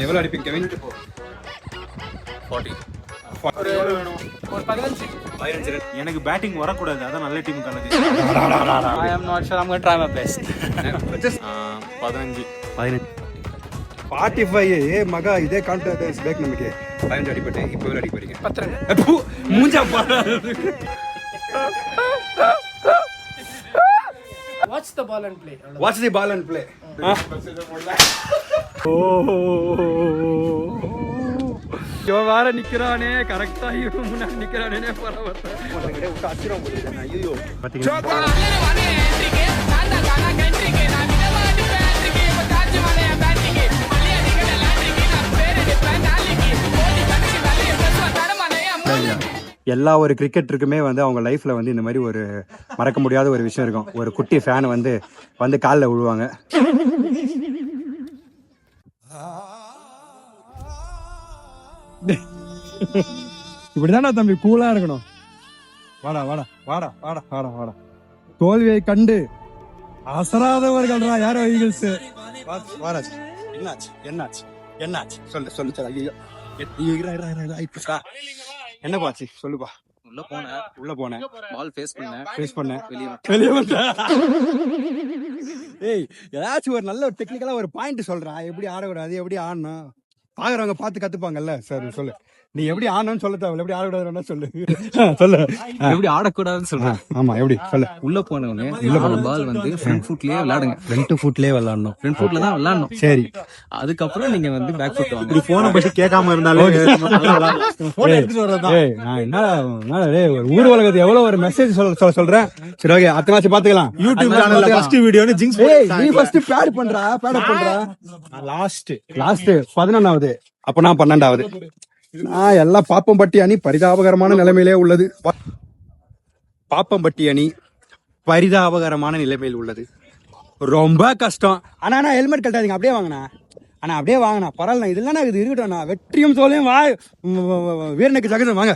எவ்வளோ அடிப்பீங்க கெவின்? 40. ஒரு 15. எனக்கு பேட்டிங் வரக்கூடாது, அதான் நல்ல டீம் கணக்கு. I am not sure. I'm going to try my best. 15. 45 மகா இதே கான்ஃபிடன்ஸ் பேக் நமக்கு 15 அடிப்பட்டு இப்போ எவ்வளோ அடி போறீங்க? 10. மூஞ்சா Watch the ball and play. Watch the ball and play. இவன் வேற நிக்கிறானே கரெக்டா, இவன் முன்னாடி நிக்கிறானே பரவாயில்ல. ஐயோ எல்லா ஒரு கிரிக்கெட்டருக்குமே வந்து அவங்க லைஃப்ல வந்து இந்த மாதிரி ஒரு மறக்க முடியாத ஒரு விஷயம் இருக்கும். ஒரு குட்டி ஃபேன் வந்து காலில் விழுவாங்க. இப்படிதானா தம்பி கூலா இருக்கணும். வாடா வாடா வாடா வாடா வாடா வாடா. தோல்வியை கண்டு அசராதவர்கள்ரா யாரோ ஈகிள்ஸ். வாராஜ் என்னாச்சு என்னாச்சு என்னாச்சு சொல்லு சொல்லு சொல்லு. ஐயோ என்ன பாச்சு சொல்லுப்பா. உள்ள போனேன் Ball face பண்ணேன் வெளியே வந்தேன். ஏய் ஏதாச்சும் ஒரு நல்ல ஒரு டெக்னிக்கலா ஒரு பாயிண்ட் சொல்றான். எப்படி ஆடக்கூடாது, எப்படி ஆடணும், பாக்குறவங்க பார்த்து கத்துப்பாங்கல்ல. சரி சொல்லு. நீ எப்படி ஆடணும்னு சொல்ல தேவை, எப்படி ஆடக்கூடாதுன்னா சொல்லு. சொல்லு எப்படி ஆடக்கூடாதுன்னு சொல்றேன். ஆமா எப்படி சொல்லு. உள்ள போனவனே பால் வந்து ஃப்ரண்ட் ஃபுட்லயே விளையாடுங்க. ஃப்ரண்ட் ஃபுட்லயே விளையாடணும். ஃப்ரண்ட் ஃபுட்ல தான் விளையாடணும். சரி, அதுக்கப்புறம் நீங்க வந்து பேக் ஃபுட் வாங்க. இப்படி போனை பத்தி கேட்காம இருந்தாலே ஊர் உலகத்துக்கு எவ்வளவு ஒரு மெசேஜ் சொல்றேன். சரி ஓகே, அடுத்த மேட்ச் பாத்துக்கலாம். யூடியூப் சேனல்ல ஃபர்ஸ்ட் வீடியோன்னு ஜிங்ஸ் நீ ஃபர்ஸ்ட் பேட் பண்றா லாஸ்ட் 11வது, அப்ப நான் 12வது. நான் எல்லாம் பாப்பம்பட்டி அணி பரிதாபகரமான நிலைமையிலே உள்ளது. பாப்பம்பட்டி அணி பரிதாபகரமான நிலைமையில் உள்ளது. ரொம்ப கஷ்டம். ஆனா ஹெல்மெட் கட்டாதீங்க, அப்படியே வாங்கினா ஆனா அப்படியே வாங்கினா பரவாயில்ல. இதெல்லாம் இது இருக்கட்டும். வெற்றியும் சோலையும் வீரனுக்கு ஜகதம் வாங்க.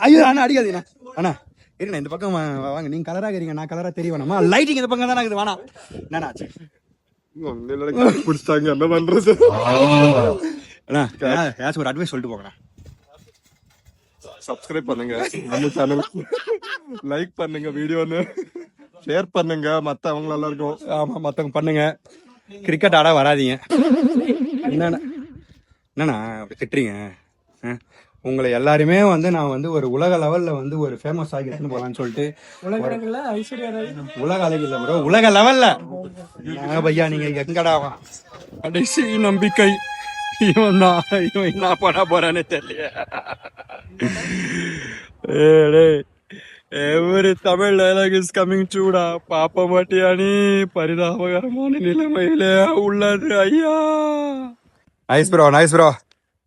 ஐயோ அண்ணா அடிக்காதீங்கண்ணா. அண்ணா இருங்கண்ணா, இந்த பக்கம் வாங்க. நீங்க கலராக இருக்கீங்க, நான் கலரா தெரிய வேணாமா? லைட்டிங் இந்த பக்கம் தானே இருக்குது. வேணாம் என்னண்ணா குடிச்சிட்டாங்க, என்ன பண்றது? ஏதாச்சும் ஒரு அட்வைஸ் சொல்லிட்டு போங்கண்ணா. சப்ஸ்கிரைப் பண்ணுங்க நம்ம சேனல், லைக் பண்ணுங்க, வீடியோன்னு ஷேர் பண்ணுங்க, மத்தவங்க நல்லா இருக்கும். ஆமா மத்தவங்க பண்ணுங்க. கிரிக்கெட் ஆட வராதீங்க. என்னண்ணா அப்படி திட்டுறீங்க? உங்களை எல்லாருமே வந்து நான் வந்து ஒரு உலக லெவல்ல வந்து ஒரு ஃபேமஸ் ஆகி எடுத்துன்னு போலான்னு சொல்லிட்டு. உலக அளவில் ப்ரோ, உலக லெவல்ல பையா. நீங்க எங்கடா கடைசி நம்பிக்கை இவன் என்ன பண்ண போறான்னு தெரியல. Every Tamil dialogue is coming ட்ரூடா. பாப்பம்பட்டி அணி பரிதாபகரமான நிலைமையிலே உள்ளது ஐயா. Nice bro, nice bro,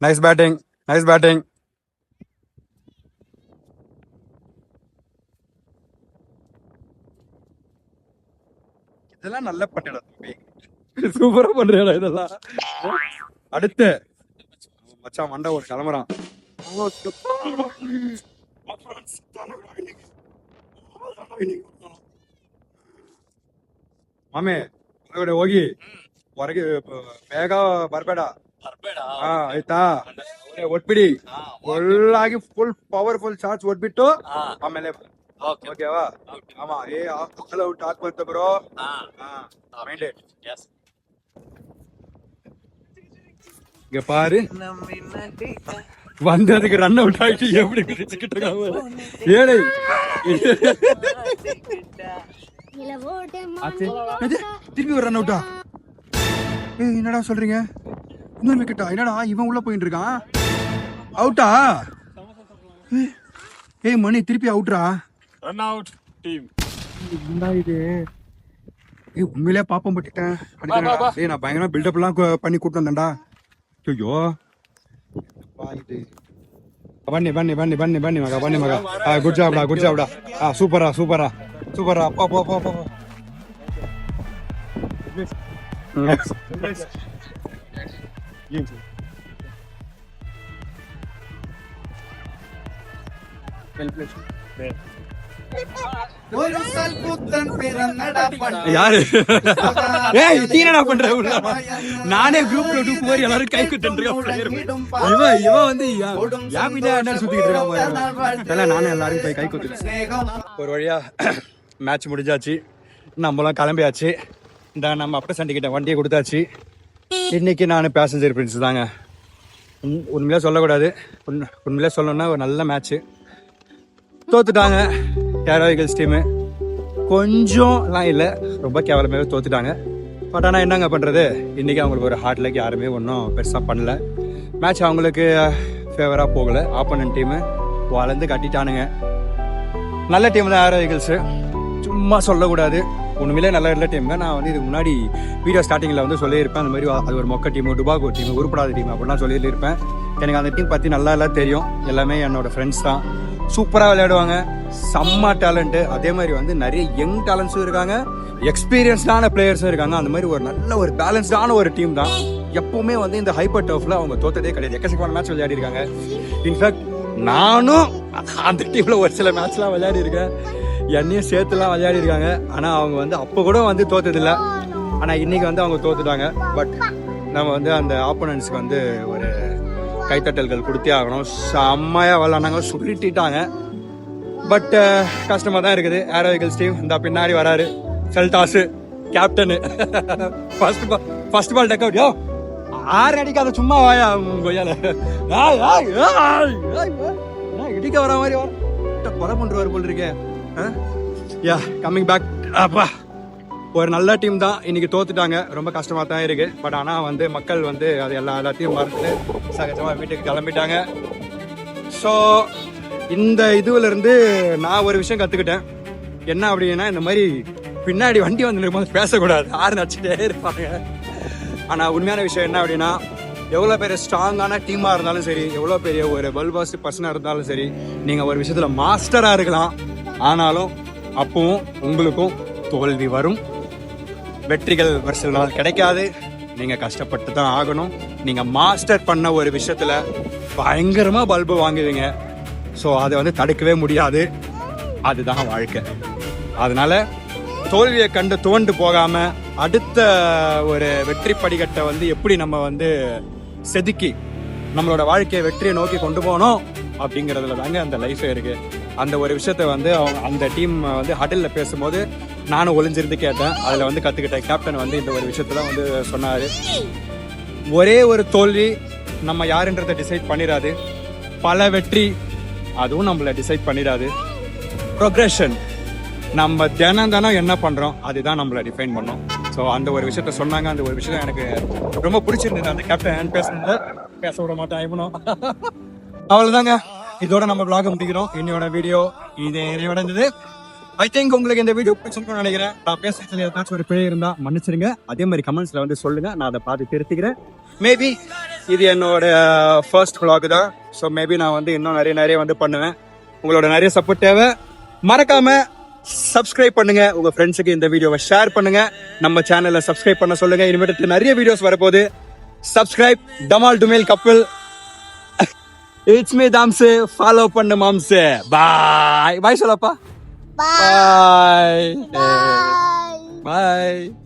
nice batting, nice batting. இதெல்லாம் நல்ல பட்டடா தம்பி, சூப்பரா பண்றேடா இதெல்லாம். அடுத்து மச்சான் மண்டை ஒரு கிளம்புறான். ಮಾಮೆ ಹೊರಗಡೆ ಹೋಗಿ ಹೊರಗೆ ಬೇಗ ಬರ್ಬೇಡ. ಆಯ್ತಾ? ಒಟ್ಬಿಡಿ, ಫುಲ್ಲಾಗಿ ಫುಲ್ ಪವರ್ಫುಲ್ ಶಾಟ್ಸ್ ಒಟ್ಬಿಟ್ಟು ಆಮೇಲೆ ಓಕೆವಾ? ಆಮಾ ಆಲ್ ಔಟ್ ಹಾಕ್ಬಂತ ಬ್ರೋ. ಮೈಂಡೆಡ್. இங்க பாரு, வந்ததுக்கு ரன் அவுட் ஆகிட்டு எப்படி பிடிச்சுக்கிட்டு இருக்காங்க. ஏழை திருப்பி ஒரு ரன் அவுட்டா? என்னடா சொல்றீங்க? இன்னொரு விக்கெட்டா? என்னடா இவன் உள்ள போயிட்டு இருக்கான்? அவுட்டா? ஏய் மணி திருப்பி அவுட்ரா? Run out team. என்ன இது? ஏய் உண்மையிலே பாப்பம் பட்டுட்டேன். ஏய் நான் பயங்கரமா பில்டப் எல்லாம் பண்ணி கூட்டு வந்தேன்டா. ஐயோ ಬನ್ನಿ ಬನ್ನಿ ಬನ್ನಿ ಬನ್ನಿ ಬನ್ನಿ ಮಗ, ಬನ್ನಿ ಮಗ. ಗುಡ್ ಜಾಬ್ಡಾ, ಗುಡ್ ಜಾಬ್ಡಾ. ಸೂಪರಾ ಸೂಪರಾ ಸೂಪರಾ. ಅಪ್ಪ ಅಪ್ಪ ಅಪ್ಪ ಅಪ್ಪ. யாரு ஏய் நீ என்னடா பண்ற உள்ள? நானே குரூப்ல டூப் மாதிரி எல்லாரும் கை குட்டுறேன். இவன் வந்து யாபிடா என்ன சுத்திட்டு இருக்கான். நானே எல்லாரும் போய் கை குத்துறேன். ஒரு வழியா மேட்ச் முடிஞ்சாச்சு, நம்மளாம் கிளம்பியாச்சு. இந்த நம்ம அப்ப சண்டி கிட்ட வண்டியை கொடுத்தாச்சு. இன்னைக்கு நான் பேசஞ்சர் பிரின்ஸ் தாங்க. உண்மையிலே சொல்லக்கூடாது, உண்மையிலே சொல்லணும்னா ஒரு நல்ல மேட்ச்சு. தோத்துட்டாங்க ஏரோ ஈகிள்ஸ் டீமு. கொஞ்சம்லாம் இல்லை, ரொம்ப கேவலமாகவே தோத்துட்டாங்க. பட் ஆனால் என்னங்க பண்ணுறது, இன்றைக்கி அவங்களுக்கு ஒரு ஹார்ட் லைக் யாருமே ஒன்றும் பெருசாக பண்ணல. மேட்ச் அவங்களுக்கு ஃபேவராக போகலை. ஆப்போனன்ட் டீமு வளர்ந்து கட்டிட்டானுங்க. நல்ல டீம் தான் ஏரோ ஈகிள்ஸு, சும்மா சொல்லக்கூடாது. உண்மையிலே நல்ல டீம் தான். நான் வந்து இதுக்கு முன்னாடி வீடியோ ஸ்டார்டிங்கில் வந்து சொல்லியிருப்பேன், அந்த மாதிரி அது ஒரு மொக்க டீமு, டுபாகோ டீம், உருப்படாத டீம் அப்படிலாம் சொல்லியிருப்பேன். எனக்கு அந்த டீம் பற்றி நல்லா எல்லாம் தெரியும். எல்லாமே என்னோட ஃப்ரெண்ட்ஸ் தான். சூப்பராக விளையாடுவாங்க, செம்ம டேலண்ட்டு. அதே மாதிரி வந்து நிறைய யங் டேலண்ட்ஸும் இருக்காங்க, எக்ஸ்பீரியன்ஸ்டான பிளேயர்ஸும் இருக்காங்க. அந்த மாதிரி ஒரு நல்ல ஒரு பேலன்ஸ்டான ஒரு டீம் தான். எப்பவுமே வந்து இந்த ஹைப்பர் டர்ஃப்ல அவங்க தோத்ததே கிடையாது. எக்கச்சக்கமான மேட்ச் விளையாடி இருக்காங்க. இன்ஃபேக்ட் நானும் அந்த டீம்ல ஒரு சில மேட்ச்லாம் விளையாடி இருக்கேன், என்னையும் சேர்த்துலாம் விளையாடி இருக்காங்க. ஆனால் அவங்க வந்து அப்போ கூட வந்து தோத்ததில்லை. ஆனால் இன்னைக்கு வந்து அவங்க தோத்துட்டாங்க. பட் நம்ம வந்து அந்த ஆப்போனன்ட்ஸ்க்கு வந்து ஒரு கைத்தட்டல்கள் கொடுத்தே ஆகணும். செம்மையாக விளாண்டாங்க, சுருட்டிட்டாங்க. பட் கஷ்டமாக தான் இருக்குது. ஏரோ ஈகிள்ஸ் டீம் இந்த பின்னாடி வராரு செல்டாஸு, captain. First ball duck out. Yo 6 அடிக்காத, சும்மா வாயா கொய்யால இடிக்க வர மாதிரி கொலை பண்ணுறாரு போல் இருக்கேன். Yeah coming back. அப்பா ஒரு நல்ல டீம் தான். இன்னைக்கு தோத்துட்டாங்க, ரொம்ப கஷ்டமாக தான் இருக்கு. பட் ஆனால் வந்து மக்கள் வந்து அது எல்லாத்தையும் மறந்து சகஜமாக வீட்டுக்கு கிளம்பிட்டாங்க. ஸோ இந்த இதுல இருந்து நான் ஒரு விஷயம் கற்றுக்கிட்டேன். என்ன அப்படின்னா, இந்த மாதிரி பின்னாடி வண்டி வந்து இருக்கும்போது பேசக்கூடாது, ஆறு நடிச்சுட்டே இருப்பாங்க. ஆனால் உண்மையான விஷயம் என்ன அப்படின்னா, எவ்வளோ பெரிய ஸ்ட்ராங்கான டீமாக இருந்தாலும் சரி, எவ்வளோ பெரிய ஒரு வெல்பாஸ்ட் பர்சனாக இருந்தாலும் சரி, நீங்கள் ஒரு விஷயத்தில் மாஸ்டராக இருக்கலாம். ஆனாலும் அப்பவும் உங்களுக்கும் தோல்வி வரும். வெற்றிகள் வருஷ நாள் கிடைக்காது. நீங்கள் கஷ்டப்பட்டு தான் ஆகணும். நீங்கள் மாஸ்டர் பண்ண ஒரு விஷயத்தில் பயங்கரமாக பல்பு வாங்குவீங்க. ஸோ அதை வந்து தடுக்கவே முடியாது. அதுதான் வாழ்க்கை. அதனால தோல்வியை கண்டு துவண்டு போகாமல் அடுத்த ஒரு வெற்றி படிக்கட்டை வந்து எப்படி நம்ம வந்து செதுக்கி நம்மளோட வாழ்க்கையை வெற்றியை நோக்கி கொண்டு போகணும் அப்படிங்கிறதுல தாங்க அந்த லைஃபே இருக்கு. அந்த ஒரு விஷயத்த வந்து அவங்க அந்த டீம் வந்து ஹடலில் பேசும்போது நானும் ஒளிஞ்சிருந்து கேட்டேன். அதில் வந்து கற்றுக்கிட்டேன். கேப்டன் வந்து இந்த ஒரு விஷயத்தான் வந்து சொன்னார். ஒரே ஒரு தோல்வி நம்ம யாருன்றதை டிசைட் பண்ணிடாது. பல வெற்றி அதுவும் நம்மளை டிசைட் பண்ணிடாது. ப்ரொக்ரெஷன், நம்ம தினம் என்ன பண்ணுறோம் அதுதான் நம்மளை டிஃபைன் பண்ணோம். ஸோ அந்த ஒரு விஷயத்த சொன்னாங்க. அந்த ஒரு விஷயம் எனக்கு ரொம்ப பிடிச்சிருந்தது. அந்த கேப்டன் பேச விட மாட்டேன் இவனும். அவ்வளோதாங்க, இதோட நம்ம vlog முடிக்கிறோம். என்னோட வீடியோ இதே இருந்தது. ஐ திங்க் உங்களுக்கு இந்த வீடியோ பிடிச்சிருக்கும்னு நினைக்கிறேன். நான் பேசுறதுல ஏதாச்சும் ஒரு பிழை இருந்தா மன்னிச்சிருங்க. அதே மாதிரி கமெண்ட்ஸ்ல வந்து சொல்லுங்க, நான் அதை பார்த்து திருத்திக்கிறேன். மேபி இது என்னோட ஃபர்ஸ்ட் vlog தான். ஸோ மேபி நான் வந்து இன்னும் நிறைய வந்து பண்ணுவேன். உங்களோட நிறைய சப்போர்ட் தேவை. மறக்காம சப்ஸ்கிரைப் பண்ணுங்க, உங்க ஃப்ரெண்ட்ஸுக்கு இந்த வீடியோவை ஷேர் பண்ணுங்க, நம்ம சேனலை சப்ஸ்கிரைப் பண்ண சொல்லுங்க. இனிமேட்டு நிறைய வீடியோஸ் வரப்போகுது. சப்ஸ்கிரைப் டமால் டுமேல் கப்பல். It's me தாம்சு. ஃபாலோ பண்ணு மாம்சு. பாய் பாய் சொல்லப்பா. Bye. Bye. Bye.